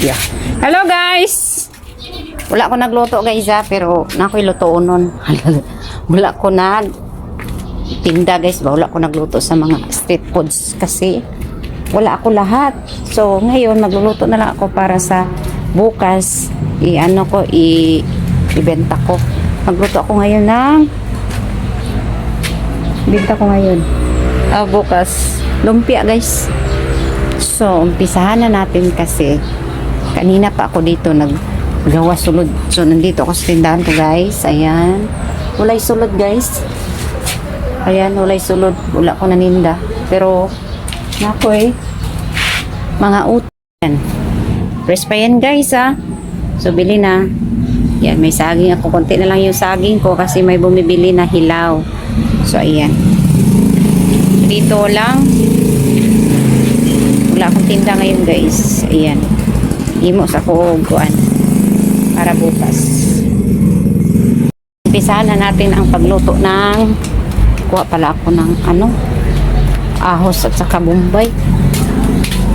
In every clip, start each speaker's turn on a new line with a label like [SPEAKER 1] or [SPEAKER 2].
[SPEAKER 1] Yeah. Hello guys! Wala ko nagluto guys pero nako'y luto nun. Wala ko na tinda guys ba? Wala ko nagluto sa mga street foods kasi wala ako lahat. So ngayon magluluto na lang ako para sa bukas ibenta ko. Magluto ako ngayon ng benta ko ngayon. Bukas lumpia guys. So umpisahan na natin kasi kanina pa ako dito naggawa sulod. So nandito ako sa tindahan ko guys. Ayan. Walay sulod guys. Ayan, walay sulod. Wala ko naninda. Pero nako mga utan. Press pa yan guys So bili na. Yan, may saging ako. Konti na lang yung saging ko kasi may bumibili na hilaw. So ayan. Dito lang. Wala akong tinda ngayon guys. Ayan. Imo sa kuguan para bukas. Umpisahan na natin ang pagluto ng kuha pala ako ng ahos at saka bombay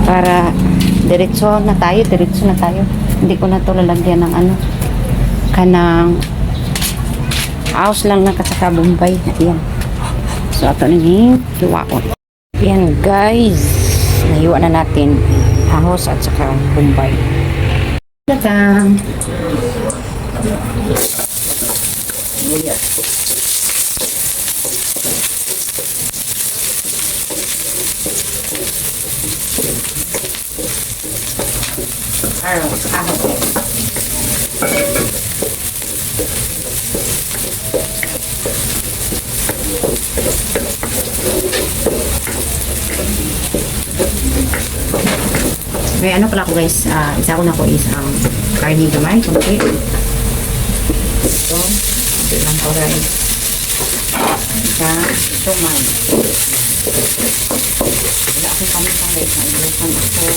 [SPEAKER 1] para diretso na tayo. Hindi ko na to lalagyan ng kanang ahos lang na saka bombay. Ayan. So ato nang hiwa ko. Ayan guys. Nahiwa na natin ahos at saka bombay. Datang. May pala ko guys, isa ko na ko is ang karne gamay, konti. Ito, konti lang ko guys. Sa tumay. Wala akong kamitang guys, nailusan ako.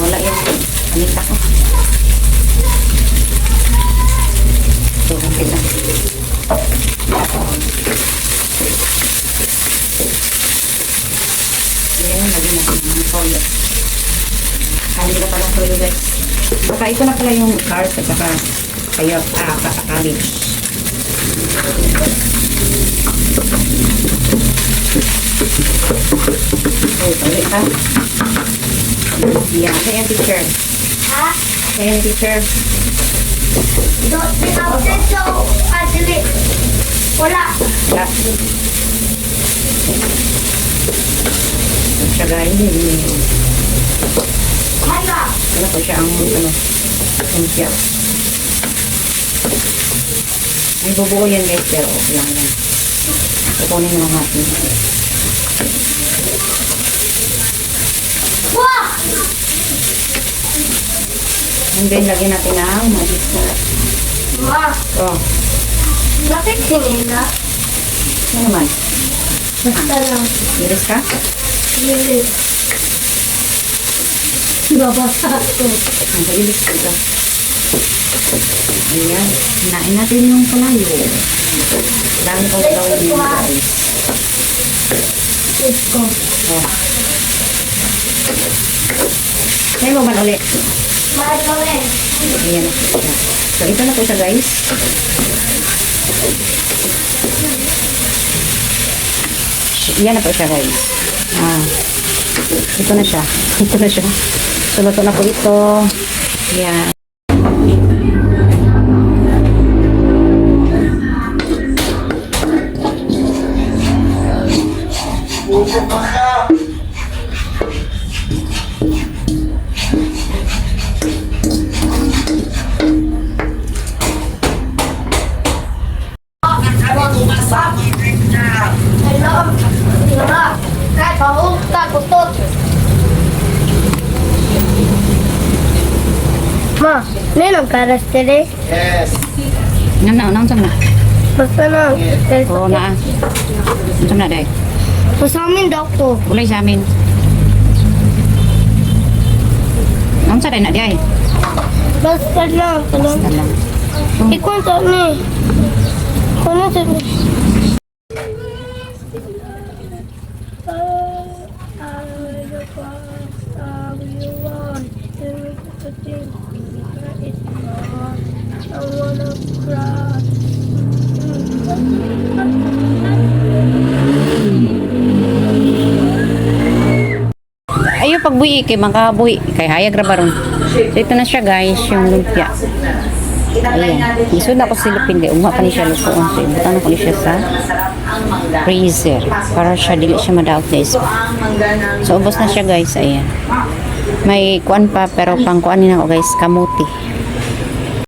[SPEAKER 1] Wala yung kanita ko. Ito, konti lang. Ayan, lagi natin ng toyo. Kanila pala toyo guys. Saka ito na pala yung carrot at saka cabbage. Toyo ha. Yeah, kaya teacher.
[SPEAKER 2] Ha?
[SPEAKER 1] Kaya teacher.
[SPEAKER 2] Don't pinausin so adili. Wala.
[SPEAKER 1] Wala. Siya guys,
[SPEAKER 2] Hala.
[SPEAKER 1] wala ko siya ang siya. May bubuo yan guys, pero okay lang yan. Kukunin na lang natin.
[SPEAKER 2] Wah!
[SPEAKER 1] And then, lagyan natin ang magic sauce.
[SPEAKER 2] Ma,
[SPEAKER 1] Oh,
[SPEAKER 2] bakit sinila?
[SPEAKER 1] ano naman?
[SPEAKER 2] Basta lang.
[SPEAKER 1] Iris ka?
[SPEAKER 2] Hindi. Babasa ko.
[SPEAKER 1] Ang pailis ka ito. Ayan. Hinain natin yung palayo. Dami kong gawin yung guys.
[SPEAKER 2] Ito.
[SPEAKER 1] Oh. Kaya mo man ulit.
[SPEAKER 2] Mahal gawin.
[SPEAKER 1] Ayan na po siya. So, ito na po siya guys. Yan na po siya guys. Ito na siya. Ito na siya. So, luto na po ito. Yan.
[SPEAKER 2] Hello. Tira. Kahit pahuta, tutot. Ma, ninong karas tiri.
[SPEAKER 1] Nang na.
[SPEAKER 2] Basta na.
[SPEAKER 1] Oo na. Ano na day?
[SPEAKER 2] Basta amin daw to.
[SPEAKER 1] Ulay sa amin. Ang sa day na day?
[SPEAKER 2] Basta lang.
[SPEAKER 1] Basta lang.
[SPEAKER 2] Ikwento ni. Kuno sa you want. Give me the thing. It's not. I wanna cry.
[SPEAKER 1] Ayo pagbuhi kay makabuhi kay hayag ra baron. So ito na siya guys, yung lumpia. Ayan. Iso na ko silupin kay ugma pa ni siya lutuon. So ibutan ko ni siya sa freezer para siya dili siya madaot guys. So ubos na siya guys, ayan. May kuan pa pero pang kuan ni nako guys, kamuti.